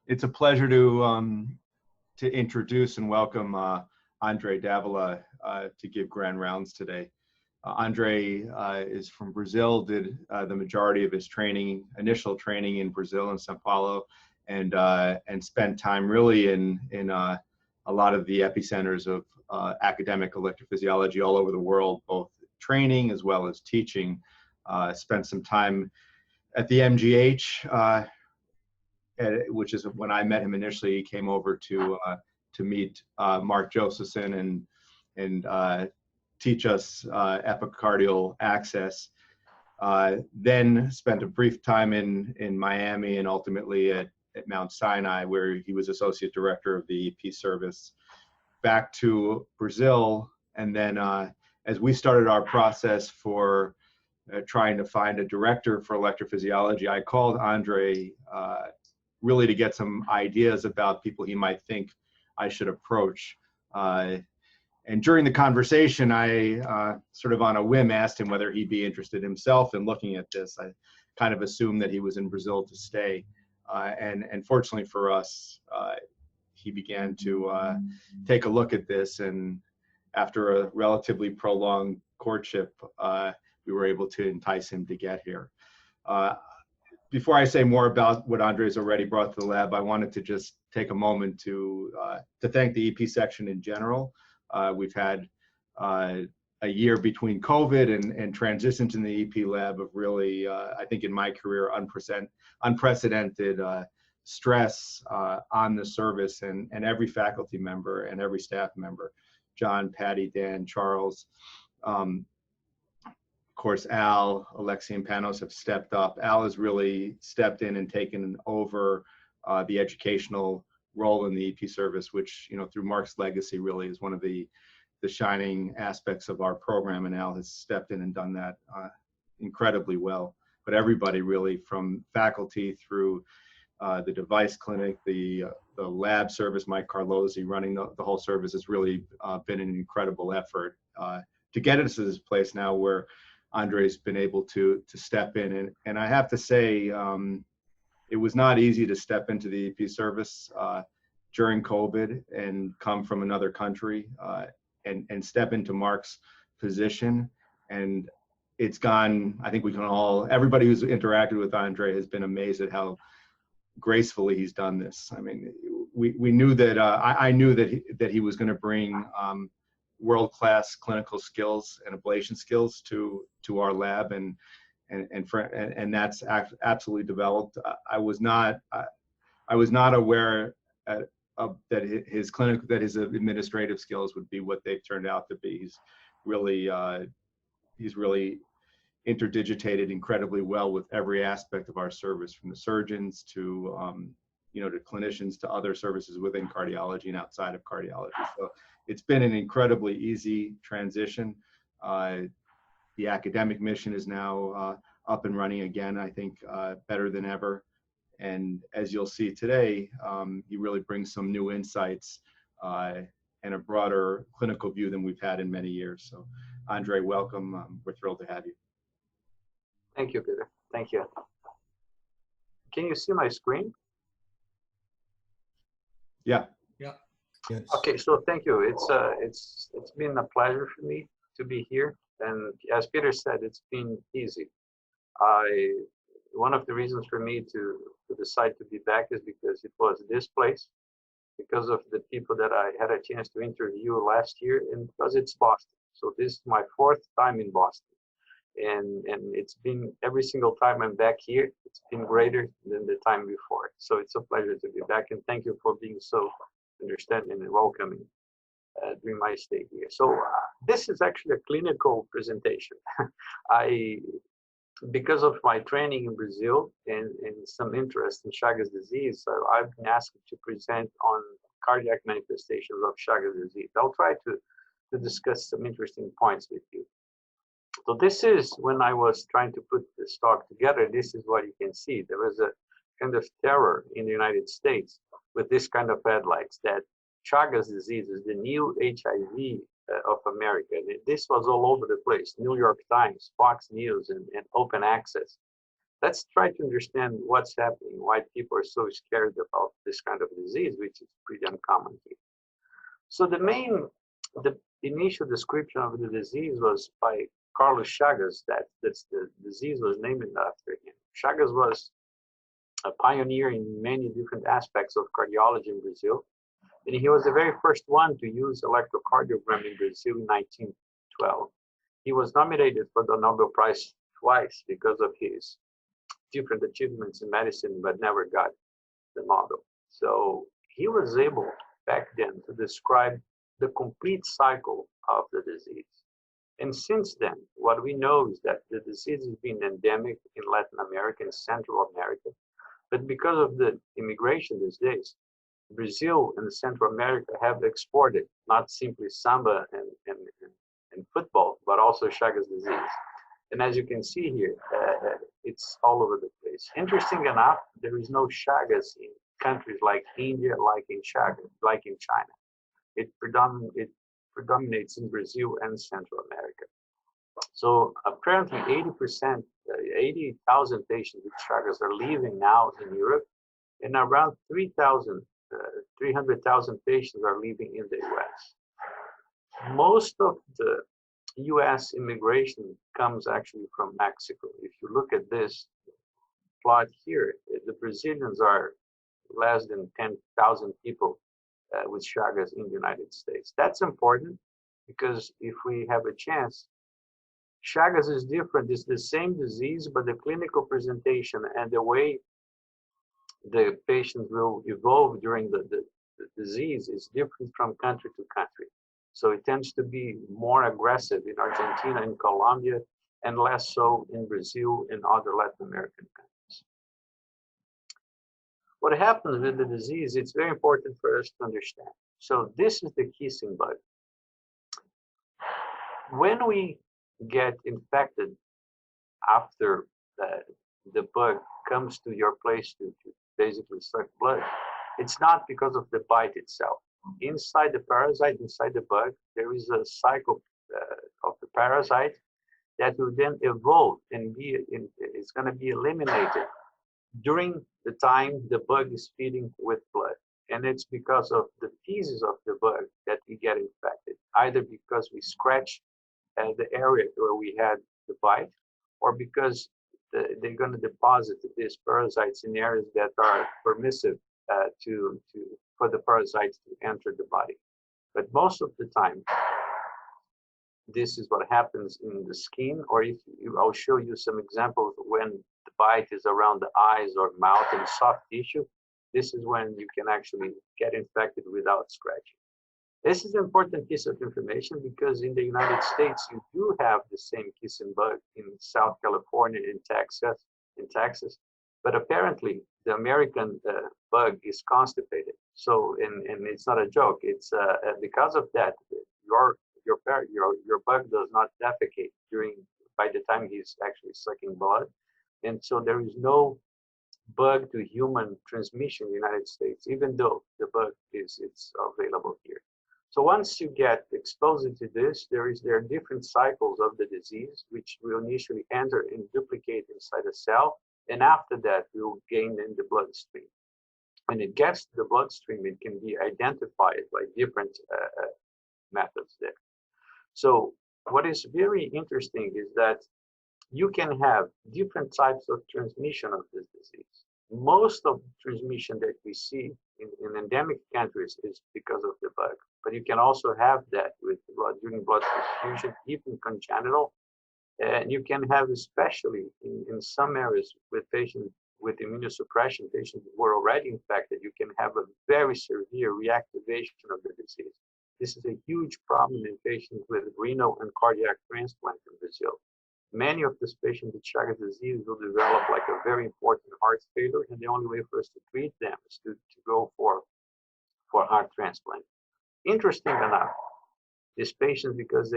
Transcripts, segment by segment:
It's a pleasure to introduce and welcome Andre Davila to give grand rounds today. Andre is from Brazil, did the majority of his training, initial training in Brazil in Sao Paulo, and spent time really in a lot of the epicenters of academic electrophysiology all over the world, both training as well as teaching. Spent some time at the MGH, which is when I met him initially. He came over to meet Mark Josephson and teach us epicardial access. Then spent a brief time in Miami and ultimately at Mount Sinai, where he was associate director of the EP service. Back to Brazil, and then as we started our process for trying to find a director for electrophysiology, I called Andre really to get some ideas about people he might think I should approach. And during the conversation, I sort of on a whim asked him whether he'd be interested himself in looking at this. I kind of assumed that he was in Brazil to stay. And fortunately for us, he began to take a look at this. And after a relatively prolonged courtship, we were able to entice him to get here. Before I say more about what Andre's already brought to the lab, I wanted to just take a moment to thank the EP section in general. We've had a year between COVID and transitions in the EP lab of really, I think in my career, unprecedented stress on the service and every faculty member and every staff member, John, Patty, Dan, Charles. Of course, Al, Alexi, and Panos have stepped up. Al has really stepped in and taken over the educational role in the EP service, which, you know, through Mark's legacy really is one of the shining aspects of our program, and Al has stepped in and done that incredibly well. But everybody really, from faculty through the device clinic, the lab service, Mike Carlozzi running the whole service, has really been an incredible effort to get us to this place now where Andre's been able to step in. And I have to say, it was not easy to step into the EP service during COVID and come from another country and step into Mark's position. And it's gone, I think we can all, everybody who's interacted with Andre has been amazed at how gracefully he's done this. I mean, we knew that, I knew that he was going to bring world-class clinical skills and ablation skills to our lab, and that's absolutely developed. I was not aware that his administrative skills would be what they've turned out to be. He's really interdigitated incredibly well with every aspect of our service, from the surgeons to to clinicians to other services within cardiology and outside of cardiology. So it's been an incredibly easy transition. The academic mission is now up and running again, I think better than ever. And as you'll see today, he really brings some new insights and a broader clinical view than we've had in many years. So Andre, welcome. We're thrilled to have you. Thank you, Peter. Thank you. Can you see my screen? Yeah. Yeah. Yes. Okay, so thank you. It's been a pleasure for me to be here, and as Peter said, it's been easy. One of the reasons for me to decide to be back is because it was this place, because of the people that I had a chance to interview last year, and because it's Boston. So this is my 4th time in Boston, and it's been, every single time I'm back here, it's been greater than the time before. So it's a pleasure to be back, and thank you for being so understanding and welcoming during my stay here. So this is actually a clinical presentation. Because of my training in Brazil and some interest in Chagas disease, I've been asked to present on cardiac manifestations of Chagas disease. I'll try to discuss some interesting points with you. So this is, when I was trying to put this talk together, this is what you can see. There was a kind of terror in the United States with this kind of headlines that Chagas disease is the new HIV of America. And this was all over the place, New York Times, Fox News, and Open Access. let's try to understand what's happening, why people are so scared about this kind of disease, which is pretty uncommon here. So the initial description of the disease was by Carlos Chagas. That's the disease was named after him. Chagas was a pioneer in many different aspects of cardiology in Brazil, and he was the very first one to use electrocardiogram in Brazil in 1912. He was nominated for the Nobel Prize twice because of his different achievements in medicine, but never got the Nobel. So he was able back then to describe the complete cycle of the disease. And since then, what we know is that the disease has been endemic in Latin America and Central America. But because of the immigration these days, Brazil and Central America have exported not simply samba and football, but also Chagas disease. And as you can see here, it's all over the place. Interesting enough, there is no Chagas in countries like India, like in China. It predominates in Brazil and Central America. So apparently 80%, 80,000 patients with Chagas are living now in Europe, and around 300,000 patients are living in the US. Most of the US immigration comes actually from Mexico. If you look at this plot here, the Brazilians are less than 10,000 people with Chagas in the United States. That's important because if we have a chance, Chagas is different. It's the same disease, but the clinical presentation and the way the patient will evolve during the disease is different from country to country. So it tends to be more aggressive in Argentina and Colombia, and less so in Brazil and other Latin American countries. What happens with the disease, it's very important for us to understand. So this is the kissing bug. When we get infected after the bug comes to your place to basically suck blood, it's not because of the bite itself. Inside the parasite, inside the bug, there is a cycle of the parasite that will then evolve and it's going to be eliminated during the time the bug is feeding with blood. And it's because of the feces of the bug that we get infected, either because we scratch the area where we had the bite, or because they're going to deposit these parasites in areas that are permissive for the parasites to enter the body. But most of the time, this is what happens in the skin, or I'll show you some examples when the bite is around the eyes or mouth and soft tissue. This is when you can actually get infected without scratching. This is an important piece of information because in the United States, you do have the same kissing bug in South California, in Texas, but apparently the American bug is constipated. So, and it's not a joke. It's because of that, your bug does not defecate by the time he's actually sucking blood, and so there is no bug to human transmission in the United States, even though the bug it's available here. So once you get exposed to this, there are different cycles of the disease, which will initially enter and duplicate inside a cell, and after that, will gain in the bloodstream. When it gets to the bloodstream, it can be identified by different methods there. So what is very interesting is that you can have different types of transmission of this disease. Most of the transmission that we see in endemic countries is because of the bug, but you can also have that with during blood transfusion, even congenital. And you can have, especially in some areas with patients with immunosuppression, patients who were already infected, you can have a very severe reactivation of the disease. This is a huge problem in patients with renal and cardiac transplant in Brazil. Many of these patients with Chagas disease will develop like a very important heart failure, and the only way for us to treat them is to go for heart transplant. Interesting enough, these patients, because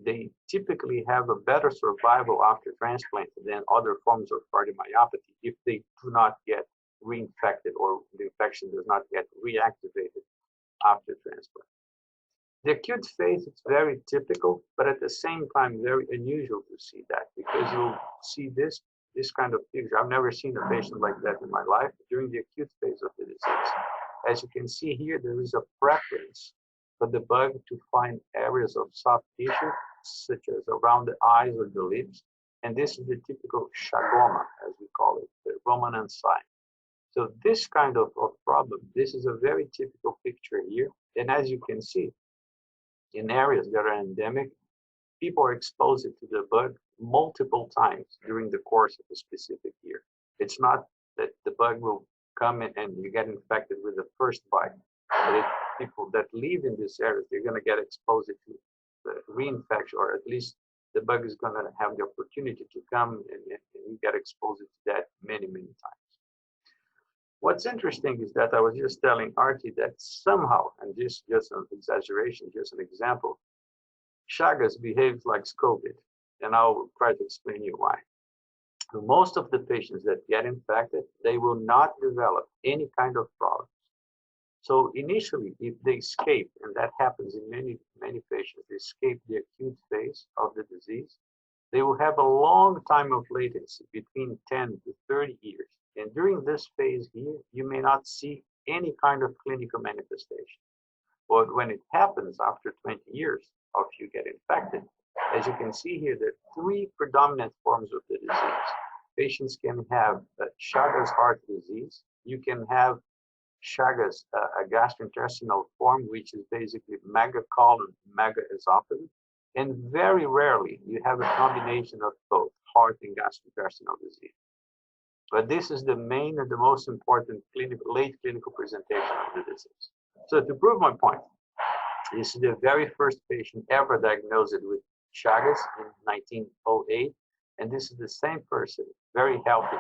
they typically have a better survival after transplant than other forms of cardiomyopathy if they do not get reinfected or the infection does not get reactivated after transplant. The acute phase, it's very typical, but at the same time, very unusual to see that, because you'll see this kind of picture. I've never seen a patient like that in my life during the acute phase of the disease. As you can see here, there is a preference for the bug to find areas of soft tissue, such as around the eyes or the lips. And this is the typical chagoma, as we call it, the Roman sign. So this kind of problem, this is a very typical picture here. And as you can see, in areas that are endemic, people are exposed to the bug multiple times during the course of a specific year. It's not that the bug will come in and you get infected with the first bite, but people that live in these areas, they're going to get exposed to the reinfection, or at least the bug is going to have the opportunity to come and you get exposed to that many, many times. What's interesting is that I was just telling Artie that somehow, and this just an exaggeration, just an example, Chagas behaves like COVID, and I'll try to explain you why. Most of the patients that get infected, they will not develop any kind of problems. So initially, if they escape, and that happens in many, many patients, they escape the acute phase of the disease, they will have a long time of latency, between 10 to 30 years. And during this phase here, you may not see any kind of clinical manifestation. But when it happens after 20 years of you get infected, as you can see here, there are three predominant forms of the disease. Patients can have Chagas heart disease. You can have Chagas, a gastrointestinal form, which is basically megacolon, megaesophagus. And very rarely, you have a combination of both heart and gastrointestinal disease. But this is the main and the most important late clinical presentation of the disease. So to prove my point, this is the very first patient ever diagnosed with Chagas in 1908. And this is the same person, very healthy,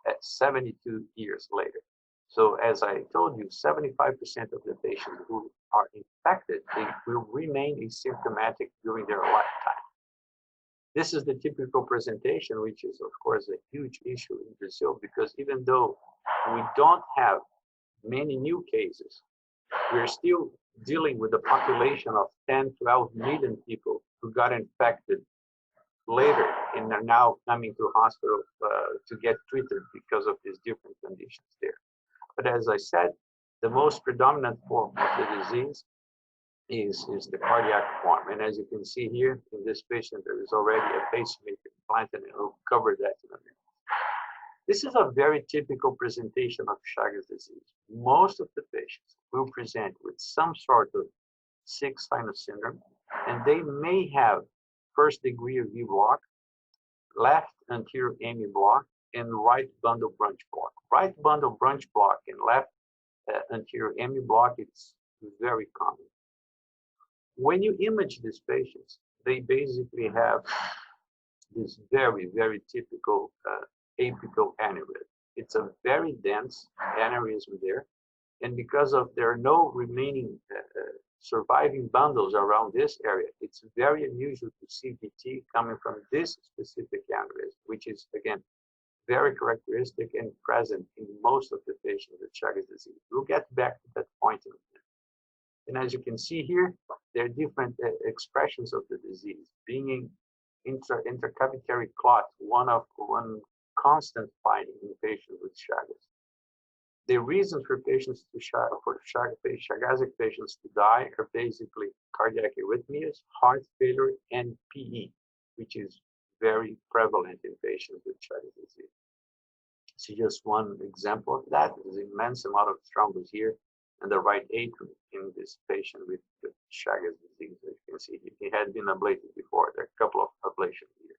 at 72 years later. So as I told you, 75% of the patients who are infected, they will remain asymptomatic during their lifetime. This is the typical presentation, which is, of course, a huge issue in Brazil, because even though we don't have many new cases, we're still dealing with a population of 10, 12 million people who got infected later and are now coming to hospital to get treated because of these different conditions there. But as I said, the most predominant form of the disease is the cardiac form. And as you can see here, in this patient, there is already a pacemaker implanted, and we'll cover that in a minute. This is a very typical presentation of Chagas disease. Most of the patients will present with some sort of sick sinus syndrome, and they may have first degree of V block, left anterior AMI block, and right bundle branch block. Right bundle branch block and left anterior AMI block, it's very common. When you image these patients, they basically have this very, very typical apical aneurysm. It's a very dense aneurysm there. And because of there are no remaining surviving bundles around this area, it's very unusual to see VT coming from this specific aneurysm, which is, again, very characteristic and present in most of the patients with Chagas disease. We'll get back to that point in a minute. And as you can see here, there are different expressions of the disease. Being intercavitary clot, one constant finding in patients with Chagas. The reasons for patients Chagasic patients to die are basically cardiac arrhythmias, heart failure, and PE, which is very prevalent in patients with Chagas disease. So just one example of that is an immense amount of thrombus here and the right atrium in this patient with Chagas disease. As you can see, he had been ablated before. There are a couple of ablations here.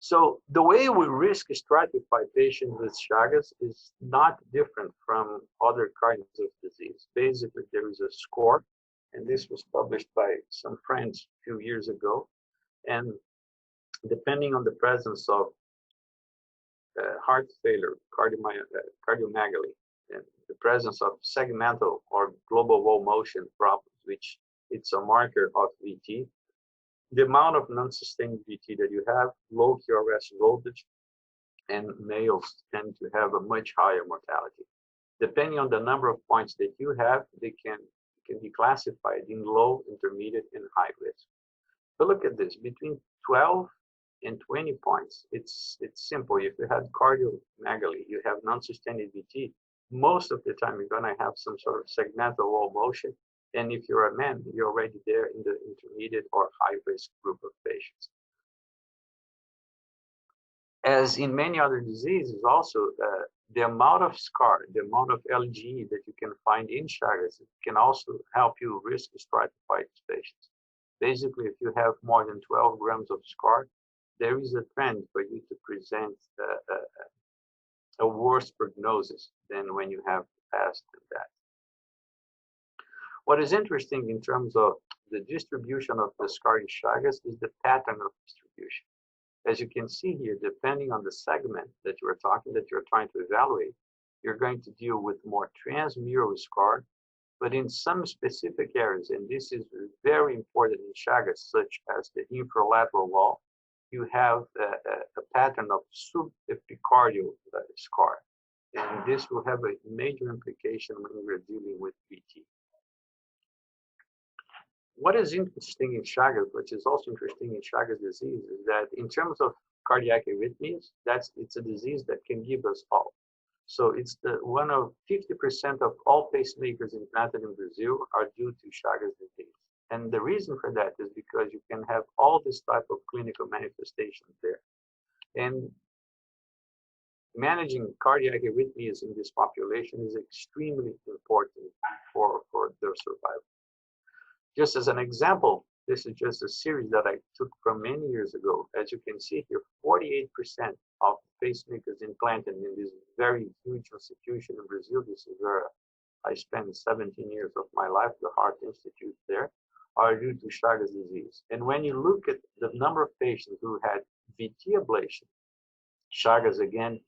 So the way we risk stratify patients with Chagas is not different from other kinds of disease. Basically, there is a score, and this was published by some friends a few years ago. And depending on the presence of heart failure, cardiomegaly, and the presence of segmental or global wall motion problems, which it's a marker of VT, the amount of non-sustained VT that you have, low QRS voltage, and males tend to have a much higher mortality. Depending on the number of points that you have, they can can be classified in low, intermediate, and high risk. But look at this, between 12 and 20 points, it's simple. If you have cardiomegaly, you have non-sustained VT, most of the time you're gonna have some sort of segmental wall motion. And if you're a man, you're already there in the intermediate or high risk group of patients. As in many other diseases also, the amount of scar, the amount of LGE that you can find in Chagas can also help you risk stratified patients. Basically, if you have more than 12 grams of scar, there is a trend for you to present a worse prognosis than when you have passed that. What is interesting in terms of the distribution of the scar in Chagas is the pattern of distribution. As you can see here, depending on the segment that you're trying to evaluate, you're going to deal with more transmural scar, but in some specific areas, and this is very important in Chagas, such as the infralateral wall, you have a pattern of subepicardial scar. And this will have a major implication when we're dealing with VT. What is interesting in Chagas, which is also interesting in Chagas disease, is that in terms of cardiac arrhythmias, it's a disease that can give us all. So it's one of 50% of all pacemakers implanted in Brazil are due to Chagas disease. And the reason for that is because you can have all this type of clinical manifestations there. And managing cardiac arrhythmias in this population is extremely important for their survival. Just as an example, this is just a series that I took from many years ago. As you can see here, 48% of pacemakers implanted in this very huge institution in Brazil, this is where I spent 17 years of my life, the Heart Institute there, are due to Chagas disease. And when you look at the number of patients who had VT ablation, Chagas again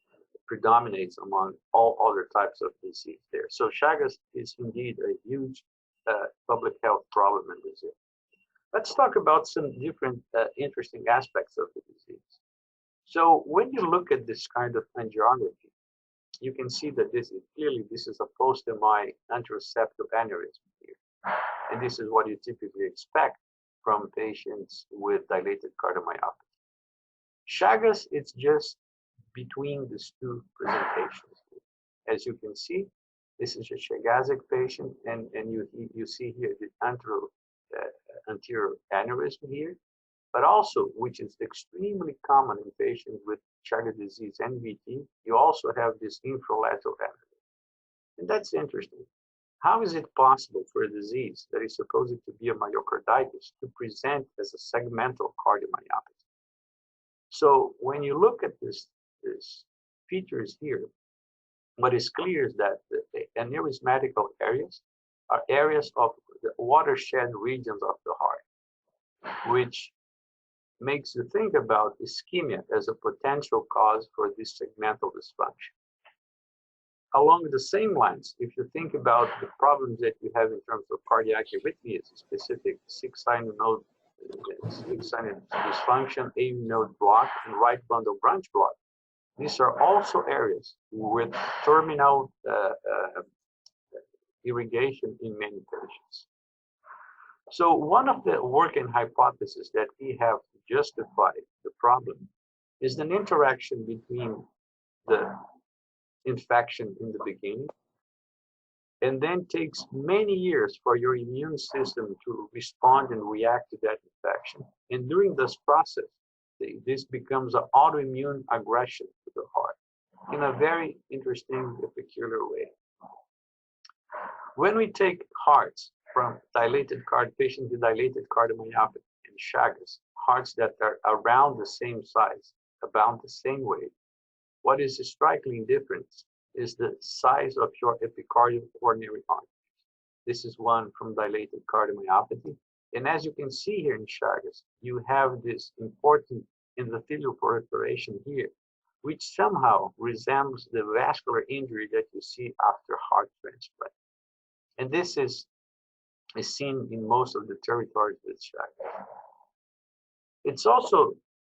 predominates among all other types of disease there. So Chagas is indeed a huge public health problem in Brazil. Let's talk about some different interesting aspects of the disease. So when you look at this kind of angiography, you can see that this is a post-MI anteroseptal aneurysm here. And this is what you typically expect from patients with dilated cardiomyopathy. Chagas, it's just between these two presentations. As you can see, this is a Chagasic patient, and you see here the anterior aneurysm here, but also, which is extremely common in patients with Chagas disease and VT, you also have this infralateral aneurysm. And that's interesting. How is it possible for a disease that is supposed to be a myocarditis to present as a segmental cardiomyopathy? So when you look at these features here, what is clear is that the aneurysmatical areas are areas of the watershed regions of the heart, which makes you think about ischemia as a potential cause for this segmental dysfunction. Along the same lines, if you think about the problems that you have in terms of cardiac arrhythmias, specific six-sinus node dysfunction, AV node block, and right bundle branch block, these are also areas with terminal irrigation in many patients. So one of the working hypotheses that we have to justify the problem is an interaction between the infection in the beginning, and then takes many years for your immune system to respond and react to that infection. And during this process, this becomes an autoimmune aggression to the heart in a very interesting and peculiar way. When we take hearts from patients with dilated cardiomyopathy and Chagas, hearts that are around the same size, about the same weight, what is strikingly different is the size of your epicardial coronary arteries. This is one from dilated cardiomyopathy. And as you can see here in Chagas, you have this important endothelial proliferation here, which somehow resembles the vascular injury that you see after heart transplant. And this is seen in most of the territories with Chagas. It's also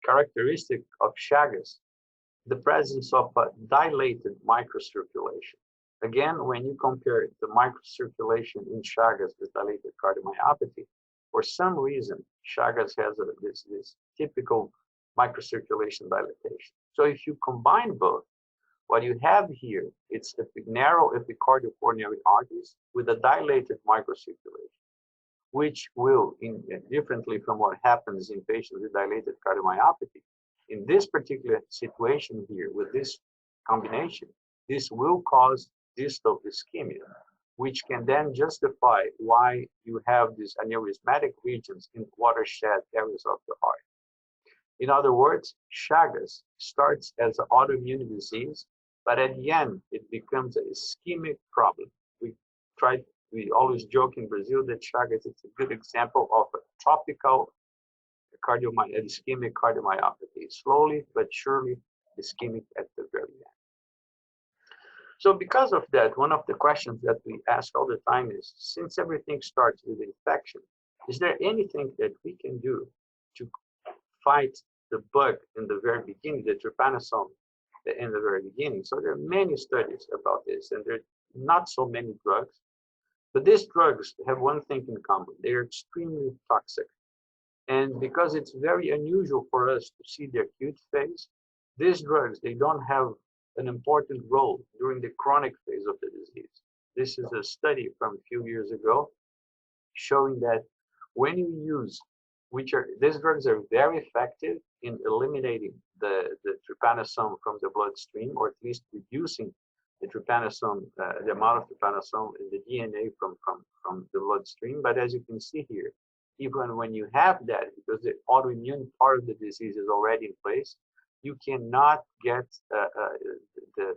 characteristic of Chagas the presence of a dilated microcirculation. Again, when you compare the microcirculation in Chagas with dilated cardiomyopathy, for some reason, Chagas has this typical microcirculation dilatation. So if you combine both, what you have here, it's narrow epicardial coronary arteries with a dilated microcirculation, which will, differently from what happens in patients with dilated cardiomyopathy, in this particular situation here, with this combination, this will cause distal ischemia, which can then justify why you have these aneurysmatic regions in watershed areas of the heart. In other words, Chagas starts as an autoimmune disease, but at the end, it becomes an ischemic problem. We always joke in Brazil that Chagas is a good example of a tropical ischemic cardiomyopathy, slowly but surely ischemic at the very end. So because of that, one of the questions that we ask all the time is, since everything starts with infection, is there anything that we can do to fight the bug in the very beginning, the trypanosome in the very beginning? So there are many studies about this, and there are not so many drugs. But these drugs have one thing in common. They are extremely toxic. And because it's very unusual for us to see the acute phase, these drugs, they don't have an important role during the chronic phase of the disease. This is a study from a few years ago showing that when you use, these drugs are very effective in eliminating the trypanosome from the bloodstream, or at least reducing the trypanosome, the amount of trypanosome in the DNA from the bloodstream. But as you can see here, even when you have that, because the autoimmune part of the disease is already in place, you cannot get the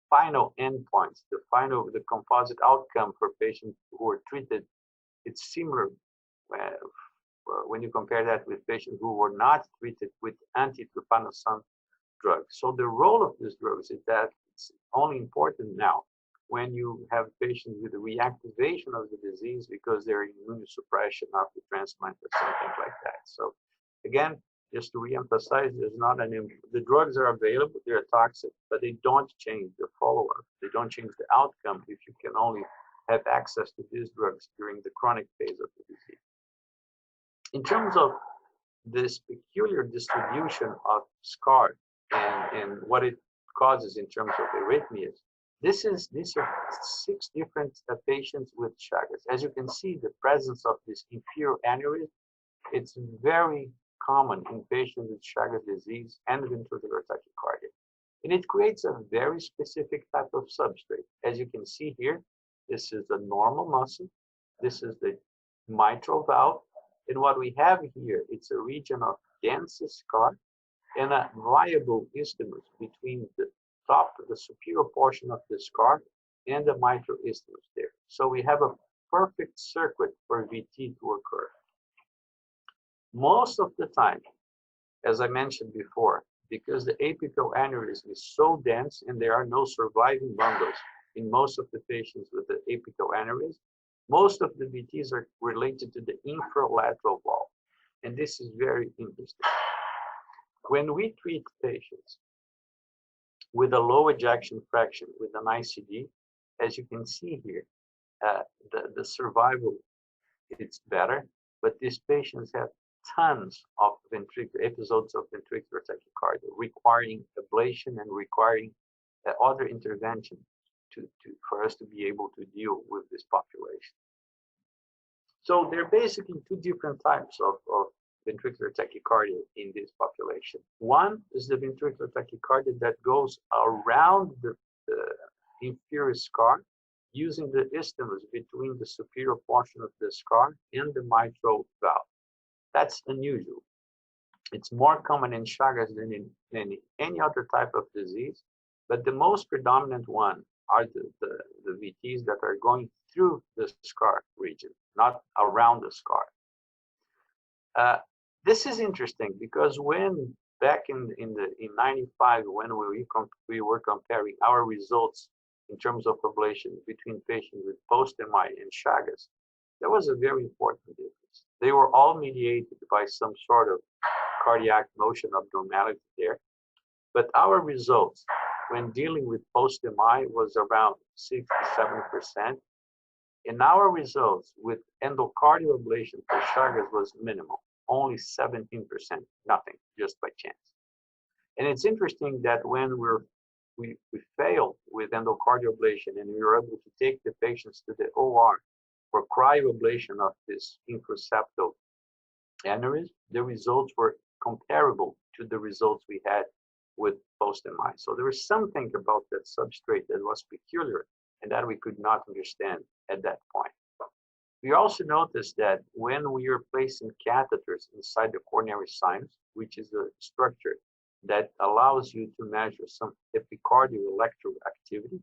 final endpoints, the composite outcome for patients who are treated. It's similar when you compare that with patients who were not treated with anti-trypanosome drugs. So the role of these drugs is that it's only important now when you have patients with a reactivation of the disease because they're immunosuppression after transplant or something like that. So again, just to reemphasize, the drugs are available, they're toxic, but they don't change the follow-up. They don't change the outcome if you can only have access to these drugs during the chronic phase of the disease. In terms of this peculiar distribution of scar and what it causes in terms of arrhythmias, these are 6 different patients with Chagas. As you can see, the presence of this inferior aneurysm, it's very common in patients with Chagas disease and ventricular tachycardia. And it creates a very specific type of substrate. As you can see here, this is the normal muscle. This is the mitral valve. And what we have here, it's a region of dense scar and a viable isthmus between the top, the superior portion of the scar and the mitral isthmus there. So we have a perfect circuit for VT to occur. Most of the time, as I mentioned before, because the apical aneurysm is so dense and there are no surviving bundles in most of the patients with the apical aneurysm, most of the VTs are related to the infralateral valve. And this is very interesting. When we treat patients with a low ejection fraction with an ICD, as you can see here, the survival, it's better, but these patients have tons of episodes of ventricular tachycardia requiring ablation and requiring other intervention for us to be able to deal with this population. So there are basically 2 different types of ventricular tachycardia in this population. One is the ventricular tachycardia that goes around the inferior scar using the isthmus between the superior portion of the scar and the mitral valve. That's unusual. It's more common in Chagas than in any other type of disease, but the most predominant one are the VTs that are going through the scar region, not around the scar. This is interesting because when back in 95, when we were comparing our results in terms of ablation between patients with post-MI and Chagas, there was a very important difference. They were all mediated by some sort of cardiac motion abnormality there, but our results when dealing with post-MI was around 6 to 7%. And our results with endocardial ablation for Chagas was minimal, only 17%, nothing, just by chance. And it's interesting that when we failed with endocardial ablation and we were able to take the patients to the OR for cryoablation of this infraseptal aneurysm, the results were comparable to the results we had with post-MI. So there was something about that substrate that was peculiar and that we could not understand at that point. We also noticed that when we are placing catheters inside the coronary sinus, which is a structure that allows you to measure some epicardial electroactivity,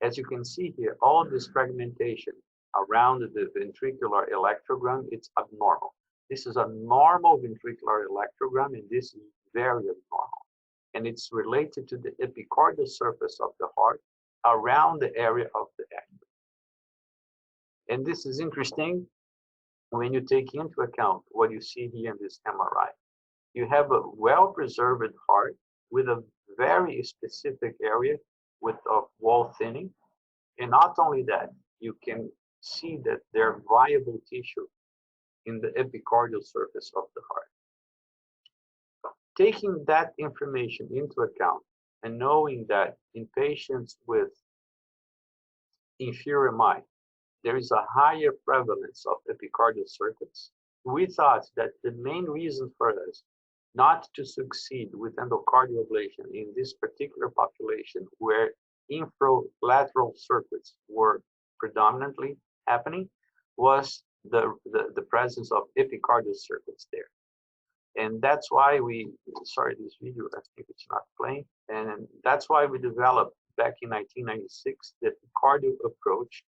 as you can see here, all this fragmentation around the ventricular electrogram, it's abnormal. This is a normal ventricular electrogram, and this is very abnormal. And it's related to the epicardial surface of the heart around the area of the aneurysm. And this is interesting when you take into account what you see here in this MRI. You have a well-preserved heart with a very specific area of wall thinning. And not only that, you can see that there are viable tissue in the epicardial surface of the heart. Taking that information into account and knowing that in patients with inferior MI, there is a higher prevalence of epicardial circuits, we thought that the main reason for us not to succeed with endocardial ablation in this particular population where infralateral circuits were predominantly happening was the presence of epicardial circuits there. And that's why sorry, this video, I think it's not playing. And that's why we developed back in 1996 the Epicardial approach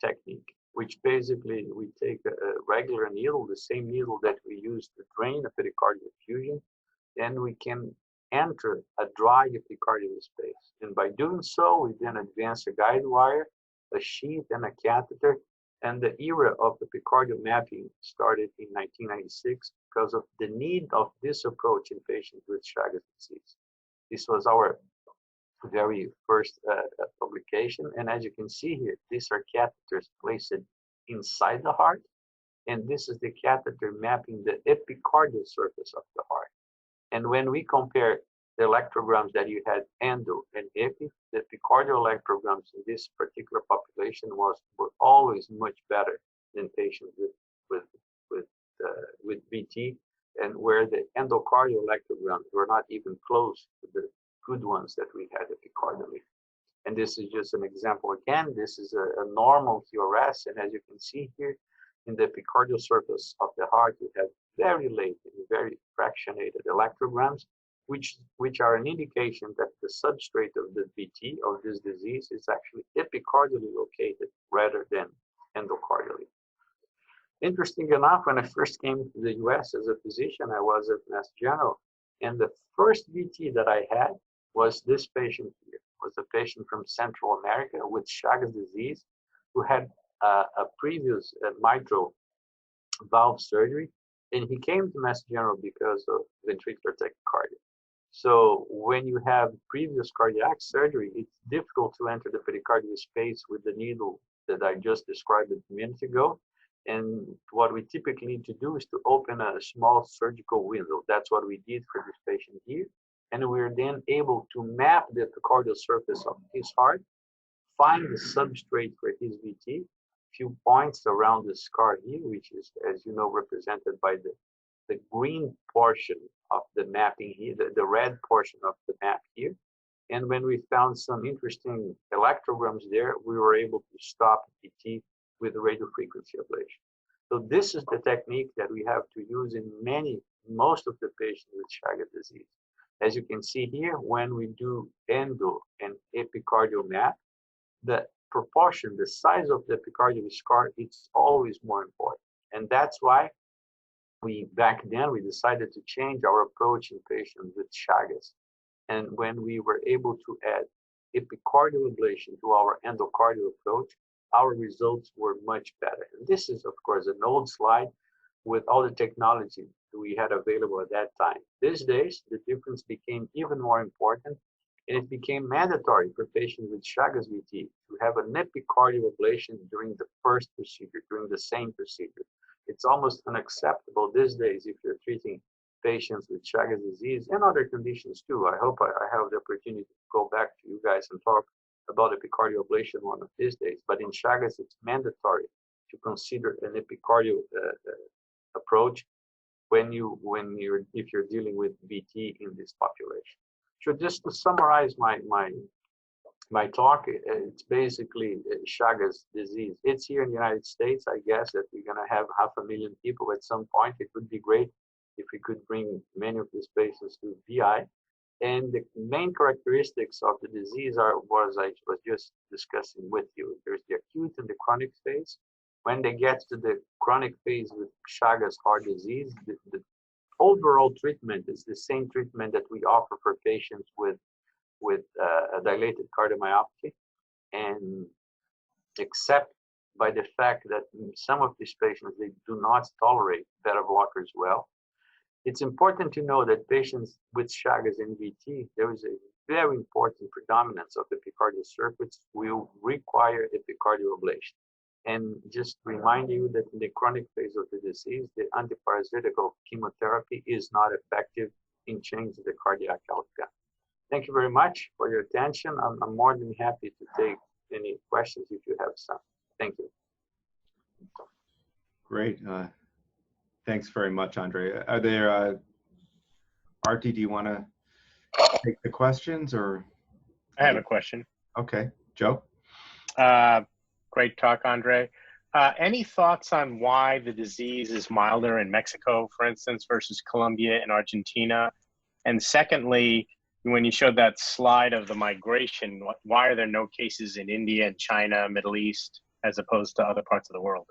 technique, which basically we take a regular needle, the same needle that we use to drain a pericardial effusion, and we can enter a dry epicardial space. And by doing so, we then advance a guide wire, a sheath, and a catheter. And the era of the epicardial mapping started in 1996 because of the need of this approach in patients with Chagas disease. This was our very first publication. And as you can see here, these are catheters placed inside the heart. And this is the catheter mapping the epicardial surface of the heart. And when we compare the electrograms that you had endo and epi, the epicardial electrograms in this particular population were always much better than patients with BT, and where the endocardial electrograms were not even close to the good ones that we had epicardially. And this is just an example again. This is a normal QRS, and as you can see here, in the epicardial surface of the heart, you have very late and very fractionated electrograms, which are an indication that the substrate of the BT of this disease is actually epicardially located rather than endocardially. Interesting enough, when I first came to the US as a physician, I was at Mass General, and the first BT that I had was this patient here. It was a patient from Central America with Chagas disease who had a previous mitral valve surgery, and he came to Mass General because of ventricular tachycardia. So when you have previous cardiac surgery, it's difficult to enter the pericardial space with the needle that I just described a minute ago. And what we typically need to do is to open a small surgical window. That's what we did for this patient here. And we were then able to map the epicardial surface of his heart, find the substrate for his VT, few points around the scar here, which is, as you know, represented by the green portion of the mapping here, the red portion of the map here. And when we found some interesting electrograms there, we were able to stop VT with radiofrequency ablation. So this is the technique that we have to use in most of the patients with Chagas disease. As you can see here, when we do endo and epicardial map, the proportion, the size of the epicardial scar, it's always more important. And that's why back then we decided to change our approach in patients with Chagas. And when we were able to add epicardial ablation to our endocardial approach, our results were much better. And this is, of course, an old slide with all the technology we had available at that time. These days, the difference became even more important, And it became mandatory for patients with Chagas VT to have an epicardial ablation during the first procedure, during the same procedure. It's almost unacceptable these days if you're treating patients with Chagas disease and other conditions too. I hope I have the opportunity to go back to you guys and talk about epicardial ablation one of these days. But in Chagas, it's mandatory to consider an epicardial approach if you're dealing with VT in this population. So just to summarize my talk, it's basically Chagas disease. It's here in the United States. I guess that we're going to have 500,000 people at some point. It would be great if we could bring many of these patients to VI. And the main characteristics of the disease are what I was just discussing with you. There's the acute and the chronic phase. When they get to the chronic phase with Chagas heart disease, the overall treatment is the same treatment that we offer for patients with a dilated cardiomyopathy, and except by the fact that some of these patients, they do not tolerate beta blockers well. It's important to know that patients with Chagas and VT, there is a very important predominance of epicardial circuits will require epicardial ablation. And just remind you that in the chronic phase of the disease, the antiparasitical chemotherapy is not effective in changing the cardiac outcome. Thank you very much for your attention. I'm more than happy to take any questions if you have some. Thank you. Great. Thanks very much, Andre. Are there, Artie, do you want to take the questions or? I have a question. Okay, Joe? Great talk, Andre. Any thoughts on why the disease is milder in Mexico, for instance, versus Colombia and Argentina? And secondly, when you showed that slide of the migration, why are there no cases in India and China, Middle East, as opposed to other parts of the world?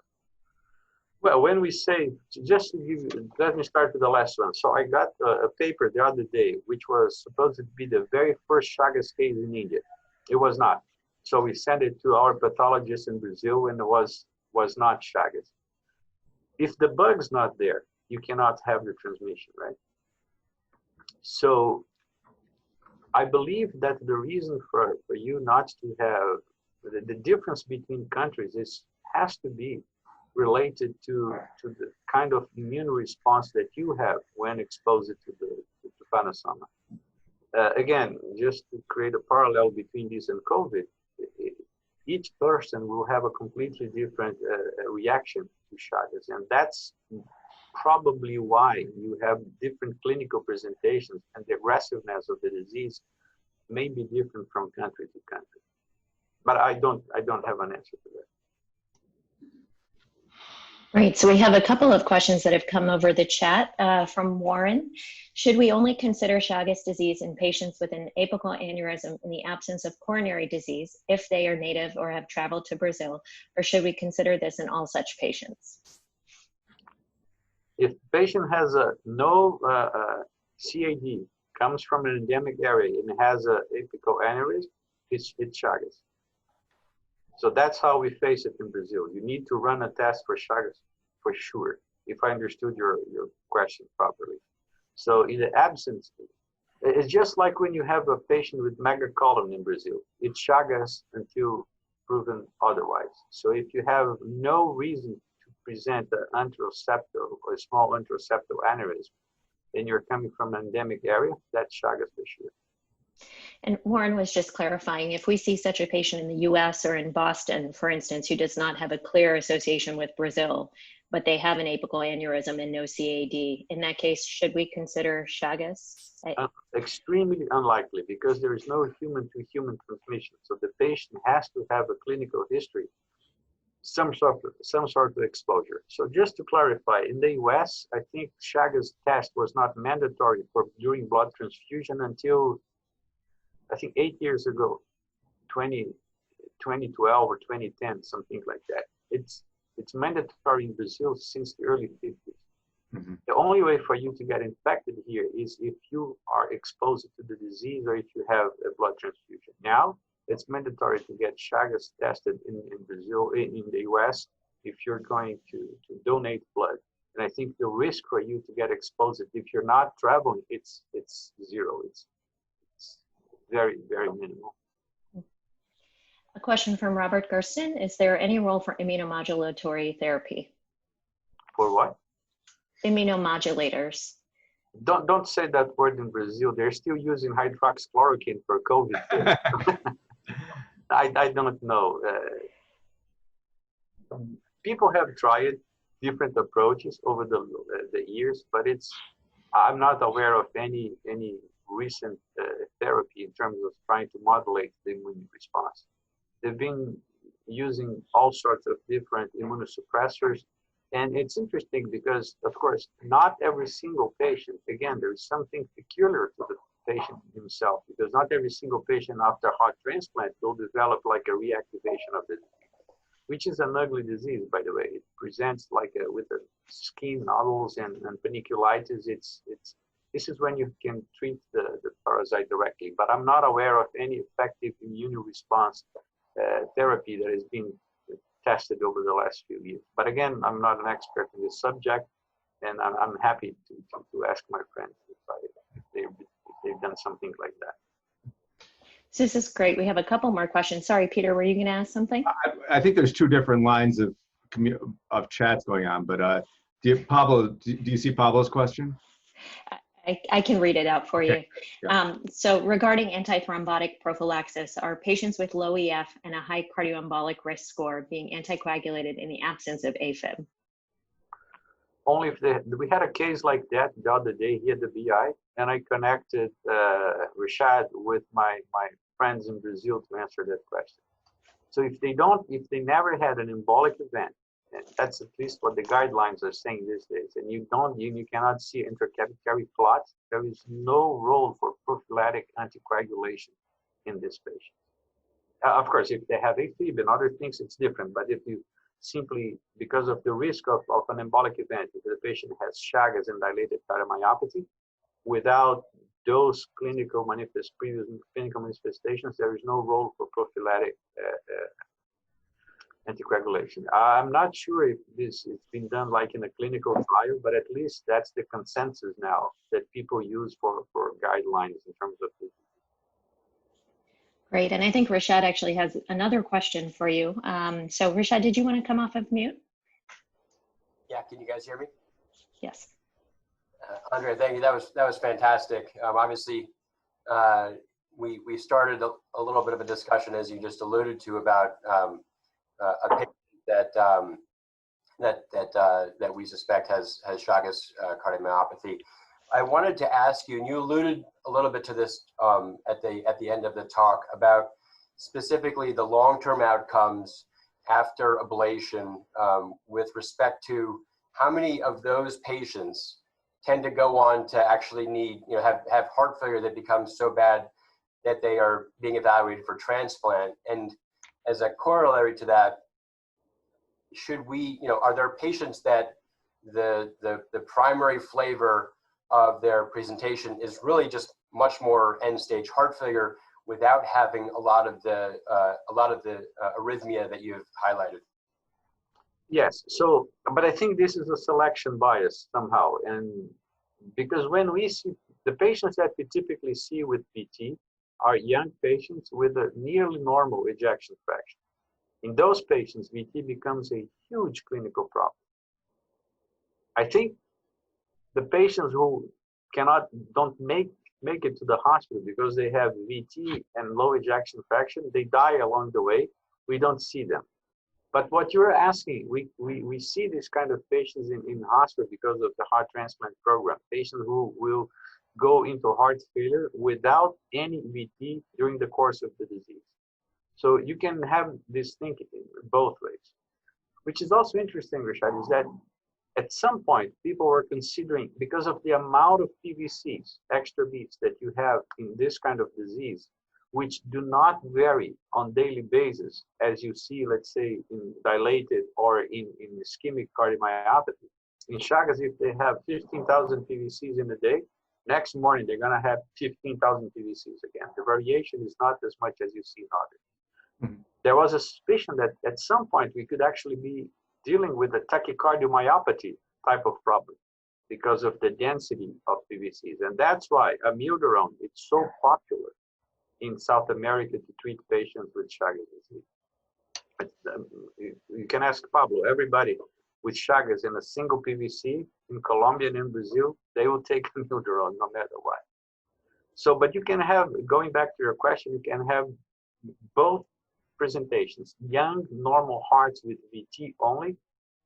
Well, when we say, just to give you, let me start with the last one. So I got a paper the other day, which was supposed to be the very first Chagas case in India. It was not. So we sent it to our pathologist in Brazil, and it was not Chagas. If the bug's not there, you cannot have the transmission, right? So I believe that the reason for you not to have the difference between countries has to be related to the kind of immune response that you have when exposed to the trypanosoma. Again, just to create a parallel between this and COVID, each person will have a completely different reaction to Chagas, and that's probably why you have different clinical presentations, and the aggressiveness of the disease may be different from country to country. But I don't have an answer to that. Great. So we have a couple of questions that have come over the chat from Warren. Should we only consider Chagas disease in patients with an apical aneurysm in the absence of coronary disease if they are native or have traveled to Brazil, or should we consider this in all such patients? If the patient has no CAD, comes from an endemic area and has an apical aneurysm, it's Chagas. So that's how we face it in Brazil. You need to run a test for Chagas for sure, if I understood your question properly. So in the absence, it's just like when you have a patient with megacolon in Brazil. It's Chagas until proven otherwise. So if you have no reason to present an anteroseptal or a small anteroseptal aneurysm, and you're coming from an endemic area, that's Chagas for sure. And Warren was just clarifying, if we see such a patient in the US or in Boston, for instance, who does not have a clear association with Brazil, but they have an apical aneurysm and no CAD, in that case, should we consider Chagas? Extremely unlikely, because there is no human-to-human transmission. So the patient has to have a clinical history, some sort of exposure. So just to clarify, in the US, I think Chagas test was not mandatory for during blood transfusion until I think 8 years ago, 2012 or 2010, something like that. It's mandatory in Brazil since the early 50s. Mm-hmm. The only way for you to get infected here is if you are exposed to the disease or if you have a blood transfusion. Now, it's mandatory to get Chagas tested in Brazil, in the US, if you're going to donate blood. And I think the risk for you to get exposed, if you're not traveling, it's zero. very, very minimal. A question from Robert Gersten. Is there any role for immunomodulatory therapy? For what? Immunomodulators. Don't say that word in Brazil. They're still using hydroxychloroquine for COVID. I don't know. People have tried different approaches over the years, but I'm not aware of any recent therapy in terms of trying to modulate the immune response. They've been using all sorts of different immunosuppressors. And it's interesting because, of course, not every single patient, again, there's something peculiar to the patient himself, because not every single patient after heart transplant will develop like a reactivation of the disease, which is an ugly disease, by the way. It presents like with the skin nodules and paniculitis. This is when you can treat the parasite directly, but I'm not aware of any effective immune response therapy that has been tested over the last few years. But again, I'm not an expert in this subject, and I'm happy to ask my friends if they've done something like that. So this is great. We have a couple more questions. Sorry, Peter, were you going to ask something? I think there's two different lines of chats going on, but Pablo, do you see Pablo's question? I can read it out for Okay. you. Yeah. So regarding antithrombotic prophylaxis, are patients with low EF and a high cardioembolic risk score being anticoagulated in the absence of AFib? Only if we had a case like that the other day here at the BI, and I connected Rashad with my friends in Brazil to answer that question. So if they never had an embolic event, and that's at least what the guidelines are saying these days, and you cannot see intercapillary clots, there is no role for prophylactic anticoagulation in this patient. Of course, if they have AFib and other things, it's different. But if you simply, because of the risk of an embolic event, if the patient has Chagas and dilated cardiomyopathy, without those previous clinical manifestations, there is no role for prophylactic anticoagulation. I'm not sure if it's been done like in a clinical trial, but at least that's the consensus now that people use for guidelines in terms of this. Great, and I think Rashad actually has another question for you. So Rashad, did you want to come off of mute? Yeah, can you guys hear me? Yes. Andre, thank you. That was fantastic. Obviously, we started a little bit of a discussion, as you just alluded to, about a patient that we suspect has Chagas cardiomyopathy. I wanted to ask you, and you alluded a little bit to this at the end of the talk, about specifically the long-term outcomes after ablation with respect to how many of those patients tend to go on to actually need, have heart failure that becomes so bad that they are being evaluated for transplant. And as a corollary to that, should we, are there patients that the primary flavor of their presentation is really just much more end-stage heart failure without having a lot of the arrhythmia that you've highlighted? Yes. So, but I think this is a selection bias somehow, and because when we see the patients that we typically see with VT are young patients with a nearly normal ejection fraction. In those patients, VT becomes a huge clinical problem. I think the patients who don't make it to the hospital because they have VT and low ejection fraction, they die along the way. We don't see them. But what you're asking, we see this kind of patients in hospital because of the heart transplant program, patients who will go into heart failure without any VT during the course of the disease. So you can have this thinking both ways. Which is also interesting, Rashad, is that at some point people were considering, because of the amount of PVCs, extra beats that you have in this kind of disease, which do not vary on daily basis, as you see, let's say, in dilated or in ischemic cardiomyopathy. In Chagas, if they have 15,000 PVCs in a day, next morning they're going to have 15,000 PVCs again. The variation is not as much as you see in others. Mm-hmm. There was a suspicion that at some point we could actually be dealing with a tachycardiomyopathy type of problem because of the density of PVCs. And that's why amiodarone is so popular in South America to treat patients with Chagas disease. You can ask Pablo, everybody with Chagas in a single PVC in Colombia and in Brazil, they will take a new drug no matter what. So, but you can have, going back to your question, you can have both presentations, young, normal hearts with VT only,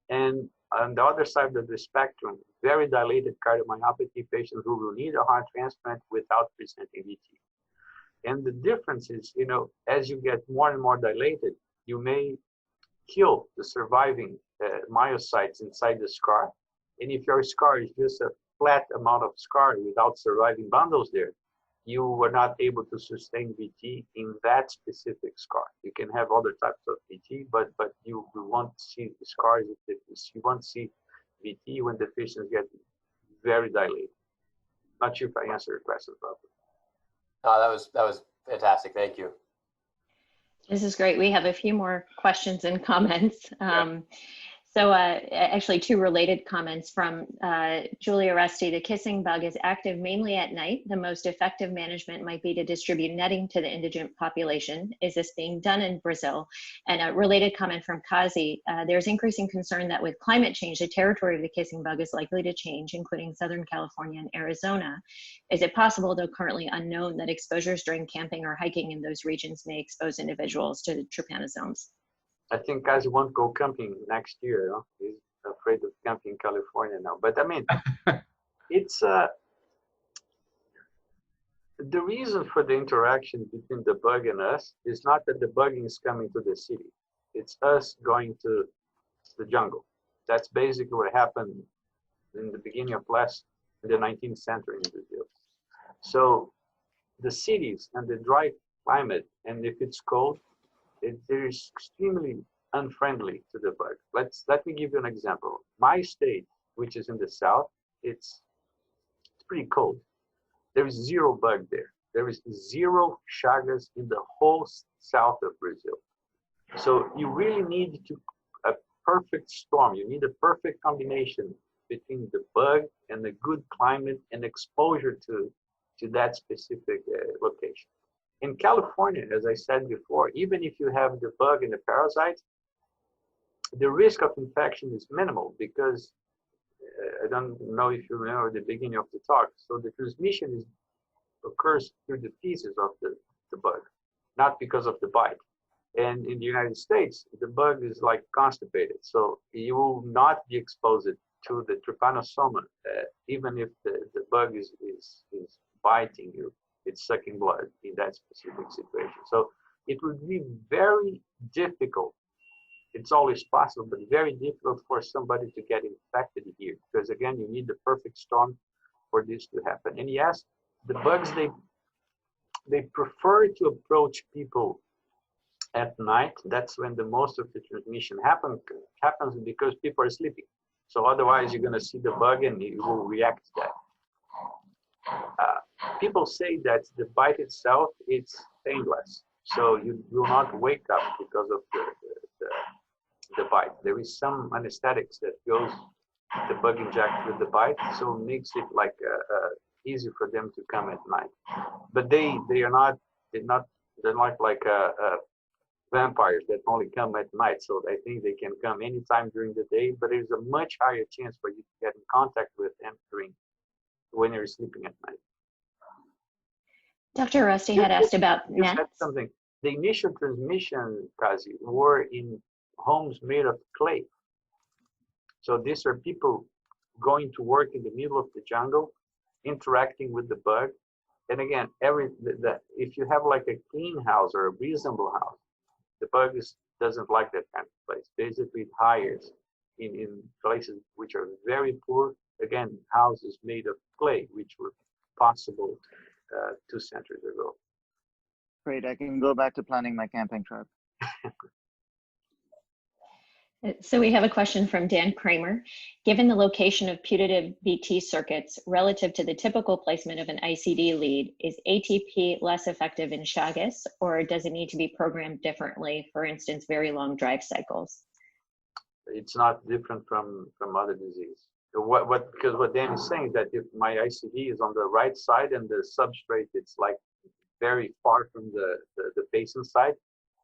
and on the other side of the spectrum, very dilated cardiomyopathy patients who will need a heart transplant without presenting VT. And the difference is, you know, as you get more and more dilated, you may kill the surviving myocytes inside the scar. And if your scar is just a flat amount of scar without surviving bundles there, you were not able to sustain VT in that specific scar. You can have other types of VT, but you won't see the scars. You won't see VT when the patients get very dilated. Not sure if I answered your question properly. That was fantastic. Thank you. This is great. We have a few more questions and comments. Yeah. So actually 2 related comments from Julia Rusty. The kissing bug is active mainly at night. The most effective management might be to distribute netting to the indigent population. Is this being done in Brazil? And a related comment from Kazi, there's increasing concern that with climate change, the territory of the kissing bug is likely to change, including Southern California and Arizona. Is it possible, though currently unknown, that exposures during camping or hiking in those regions may expose individuals to the trypanosomes? I think Kazi won't go camping next year. You know? He's afraid of camping in California now. But I mean, it's the reason for the interaction between the bug and us is not that the bug is coming to the city. It's us going to the jungle. That's basically what happened in the beginning of the 19th century in Brazil. So the cities and the dry climate, and if it's cold, it is extremely unfriendly to the bug. Let me give you an example. My state, which is in the south, it's pretty cold. There is 0 bug there. There is 0 Chagas in the whole south of Brazil. So you really need a perfect storm. You need a perfect combination between the bug and the good climate and exposure to that specific location. In California, as I said before, even if you have the bug and the parasite, the risk of infection is minimal because I don't know if you remember the beginning of the talk. So the transmission occurs through the feces of the bug, not because of the bite. And in the United States, the bug is like constipated. So you will not be exposed to the trypanosoma, even if the bug is biting you. It's sucking blood in that specific situation. So it would be very difficult. It's always possible, but very difficult for somebody to get infected here. Because again, you need the perfect storm for this to happen. And yes, the bugs, they prefer to approach people at night. That's when the most of the transmission happens because people are sleeping. So otherwise you're gonna see the bug and you will react to that. People say that the bite itself is painless, so you will not wake up because of the bite. There is some anesthetics that goes the bug inject with the bite, so it makes it like easy for them to come at night. But they're not like vampires that only come at night. So I think they can come anytime during the day, but there's a much higher chance for you to get in contact with them when you're sleeping at night. Dr. Rusty had asked about nets. Something. The initial transmission, Kazi, were in homes made of clay. So these are people going to work in the middle of the jungle, interacting with the bug. And again, if you have like a clean house or a reasonable house, the bug doesn't like that kind of place. Basically, it hires in places which are very poor. Again, houses made of clay, which were possible 2 centuries ago. Great, I can go back to planning my camping trip. So we have a question from Dan Kramer. Given the location of putative VT circuits relative to the typical placement of an ICD lead, is ATP less effective in Chagas, or does it need to be programmed differently, for instance, very long drive cycles? It's not different from other disease. Because what Dan is saying is that if my ICD is on the right side and the substrate, it's like very far from the patient side,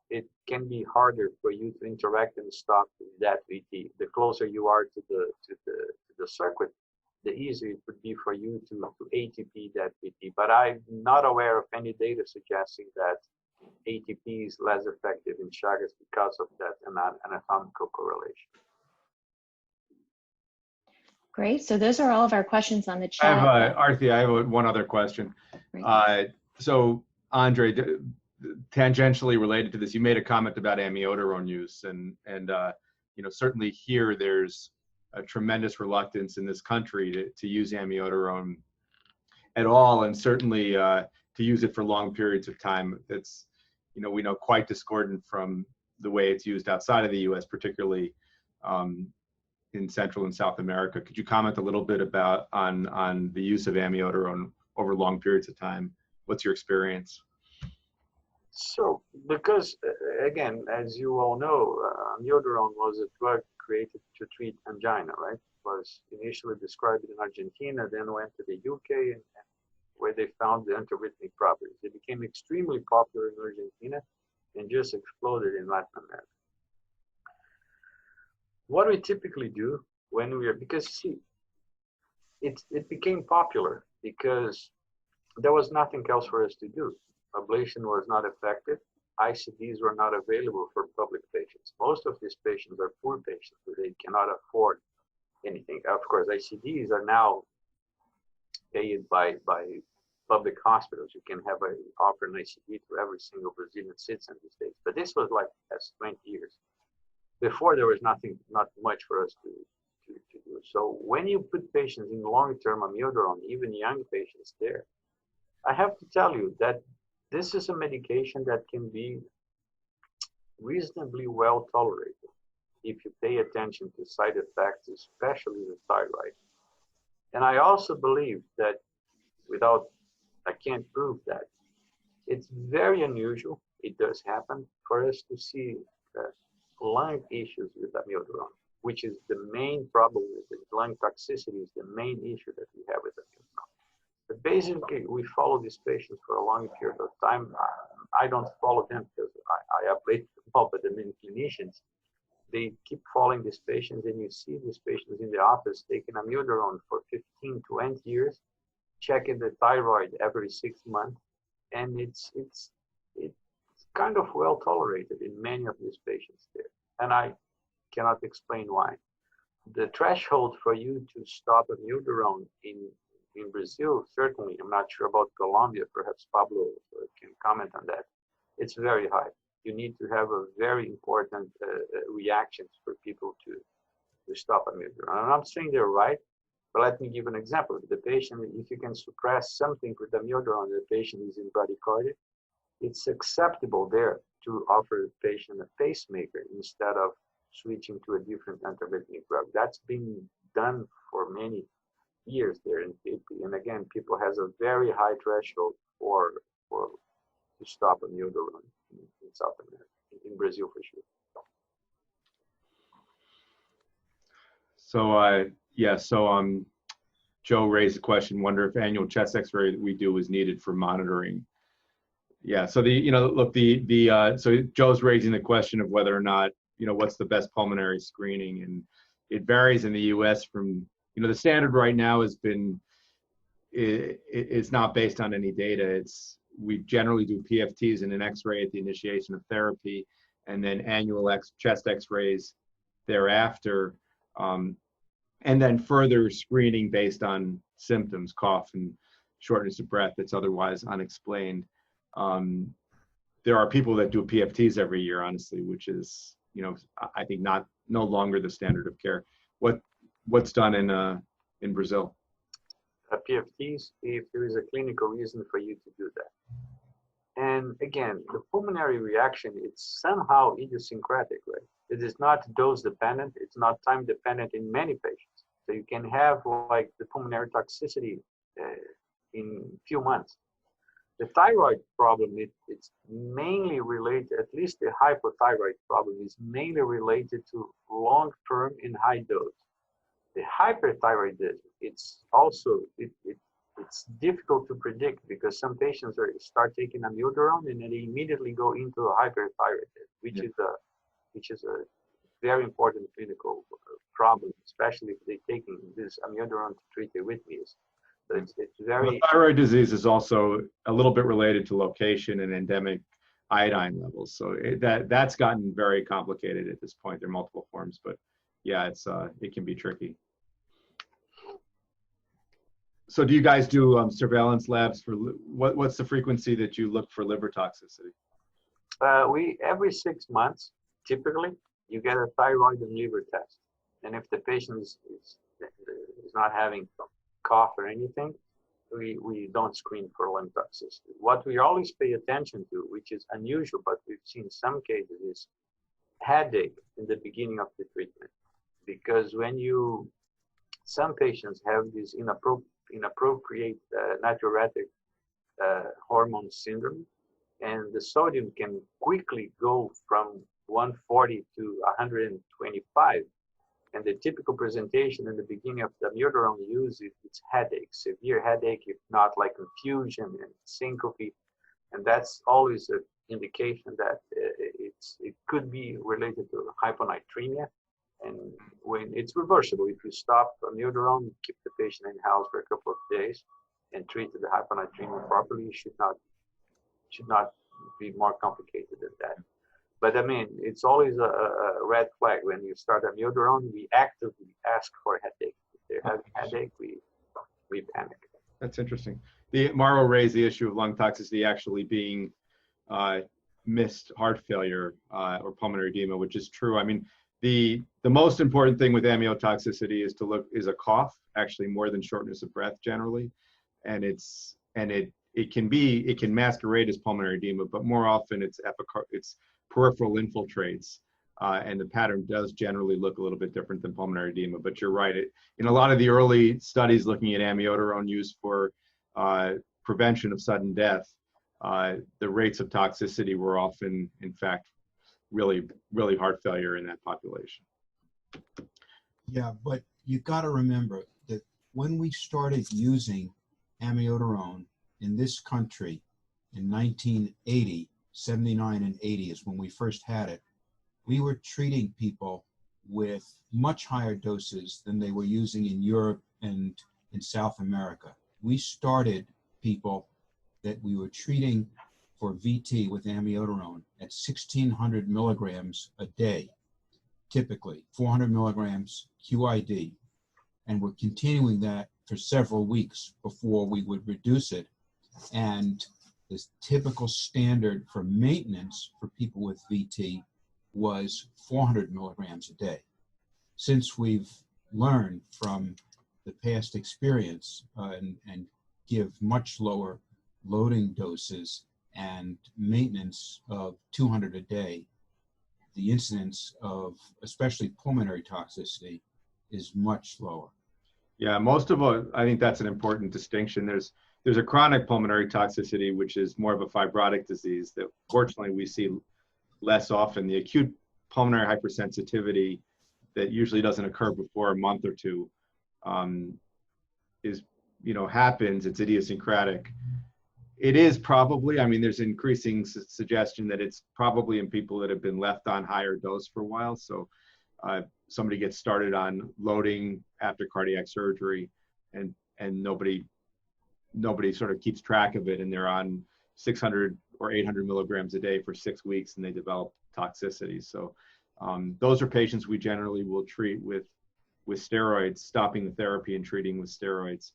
it can be harder for you to interact and stop that VT. The closer you are to the circuit, the easier it would be for you to ATP that VT. But I'm not aware of any data suggesting that ATP is less effective in Chagas because of that anatomical correlation. Great. So those are all of our questions on the chat. Arthi, I have one other question. So Andre, tangentially related to this, you made a comment about amiodarone use, and you know, certainly here there's a tremendous reluctance in this country to use amiodarone at all, and certainly to use it for long periods of time. It's, you know, we know, quite discordant from the way it's used outside of the U.S., particularly in Central and South America. Could you comment a little bit about on the use of amiodarone over long periods of time? What's your experience? So, because again, as you all know, amiodarone was a drug created to treat angina, right? It was initially described in Argentina, then went to the UK, and where they found the antiarrhythmic properties. It became extremely popular in Argentina and just exploded in Latin America. What we typically do when we are, because see, it became popular because there was nothing else for us to do. Ablation was not effective. ICDs were not available for public patients. Most of these patients are poor patients, so they cannot afford anything. Of course, ICDs are now paid by public hospitals. You can offer an ICD to every single Brazilian citizen these days. But this was like past 20 years. Before, there was not much for us to do. So when you put patients in long-term amiodarone, even young patients there, I have to tell you that this is a medication that can be reasonably well tolerated if you pay attention to side effects, especially the thyroid. And I also believe that, I can't prove that, it's very unusual, it does happen, for us to see lung issues with amiodarone, which is the main problem with it. Lung toxicity is the main issue that we have with amiodarone. But basically, we follow these patients for a long period of time. I don't follow them because I ablate them all, but the main clinicians, they keep following these patients, and you see these patients in the office taking amiodarone for 15, 20 years, checking the thyroid every 6 months, and it's kind of well tolerated in many of these patients there. And I cannot explain why. The threshold for you to stop amiodarone in Brazil, certainly, I'm not sure about Colombia, perhaps Pablo can comment on that, it's very high. You need to have a very important reactions for people to stop amiodarone. I'm not saying they're right, but let me give an example. The patient, if you can suppress something with amiodarone, the patient is in bradycardia, it's acceptable there to offer the patient a pacemaker instead of switching to a different antiarrhythmic drug. That's been done for many years there, and again, people has a very high threshold for to stop amiodarone in South America, in Brazil for sure. So yeah, so Joe raised the question, wonder if annual chest X-ray that we do is needed for monitoring. Yeah, so so Joe's raising the question of whether or not, what's the best pulmonary screening, and it varies in the U.S. from, the standard right now has been, it's not based on any data. We generally do PFTs and an X-ray at the initiation of therapy, and then annual chest X-rays thereafter, and then further screening based on symptoms, cough and shortness of breath that's otherwise unexplained. There are people that do PFTs every year, honestly, which is, I think no longer the standard of care. What's done in Brazil? PFTs, if there is a clinical reason for you to do that. And again, the pulmonary reaction, it's somehow idiosyncratic, right? It is not dose dependent, it's not time dependent in many patients. So you can have like the pulmonary toxicity in few months. The thyroid problem, it's mainly related, at least the hypothyroid problem is mainly related to long-term in high dose. The hyperthyroidism, it's also, the it's difficult to predict because some patients start taking amiodarone and then they immediately go into a hyperthyroidism, which is a very important clinical problem, especially if they're taking this amiodarone to treat arrhythmias. So it's very. Well, thyroid disease is also a little bit related to location and endemic iodine levels. So that's gotten very complicated at this point. There are multiple forms, but yeah, it can be tricky. So do you guys do surveillance labs for what's the frequency that you look for liver toxicity? We every 6 months, typically, you get a thyroid and liver test. And if the patient is not having cough or anything, we don't screen for lung toxicity. What we always pay attention to, which is unusual, but we've seen some cases, is headache in the beginning of the treatment. Because some patients have this inappropriate natriuretic hormone syndrome, and the sodium can quickly go from 140 to 125. And the typical presentation in the beginning of the amiodarone use is it's headache, severe headache, if not like confusion and syncope. And that's always an indication that it could be related to hyponatremia. And when it's reversible, if you stop amiodarone, keep the patient in house for a couple of days and treat the hyponatremia properly, it should not be more complicated than that. But I mean, it's always a red flag when you start amiodarone. We actively ask for headache. If they're having headache, we panic. That's interesting. Mauro raised the issue of lung toxicity actually being missed heart failure or pulmonary edema, which is true. I mean, the most important thing with amiotoxicity is a cough, actually more than shortness of breath generally, and it can masquerade as pulmonary edema, but more often it's peripheral infiltrates, and the pattern does generally look a little bit different than pulmonary edema. But you're right. In a lot of the early studies looking at amiodarone use for prevention of sudden death, the rates of toxicity were often, in fact, really, really heart failure in that population. Yeah, but you got to remember that when we started using amiodarone in this country in 1980, 79 and 80 is when we first had it, we were treating people with much higher doses than they were using in Europe and in South America. We started people that we were treating for VT with amiodarone at 1,600 milligrams a day, typically 400 milligrams QID, and we're continuing that for several weeks before we would reduce it. And the typical standard for maintenance for people with VT was 400 milligrams a day. Since we've learned from the past experience and give much lower loading doses and maintenance of 200 a day, the incidence of especially pulmonary toxicity is much lower. Yeah, I think that's an important distinction. There's a chronic pulmonary toxicity, which is more of a fibrotic disease that fortunately we see less often. The acute pulmonary hypersensitivity that usually doesn't occur before a month or two happens. It's idiosyncratic. It is probably, I mean, there's increasing suggestion that it's probably in people that have been left on higher dose for a while. So somebody gets started on loading after cardiac surgery and nobody sort of keeps track of it, and they're on 600 or 800 milligrams a day for 6 weeks and they develop toxicity. So those are patients we generally will treat with steroids, stopping the therapy and treating with steroids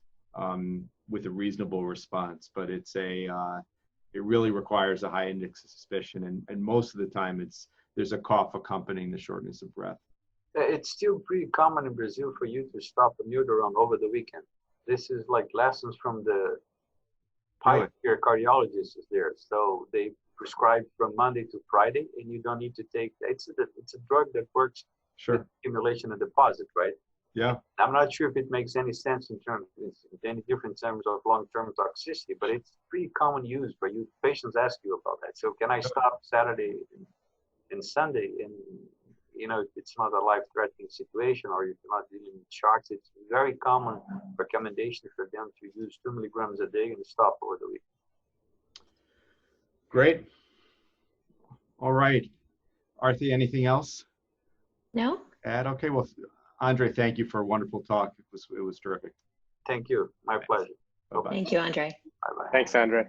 with a reasonable response. But it really requires a high index of suspicion, and most of the time there's a cough accompanying the shortness of breath. It's still pretty common in Brazil for you to stop amiodarone over the weekend. This is like lessons from the pioneer cardiologists there. So they prescribe from Monday to Friday, and you don't need to take. It's a drug that works with accumulation and deposit, right? Yeah. I'm not sure if it makes any sense in terms of long-term toxicity, but it's pretty common use for you. Patients ask you about that. So can I stop Saturday and Sunday? And you know, it's not a life-threatening situation or you're not dealing with shocks, it's very common recommendation for them to use 2 milligrams a day and stop over the week. Great. All right. Arthi, anything else? No? Add? Okay, well, Andre, thank you for a wonderful talk. It was terrific. Thank you. My pleasure. Bye-bye. Thank you, Andre. Bye-bye. Thanks, Andre.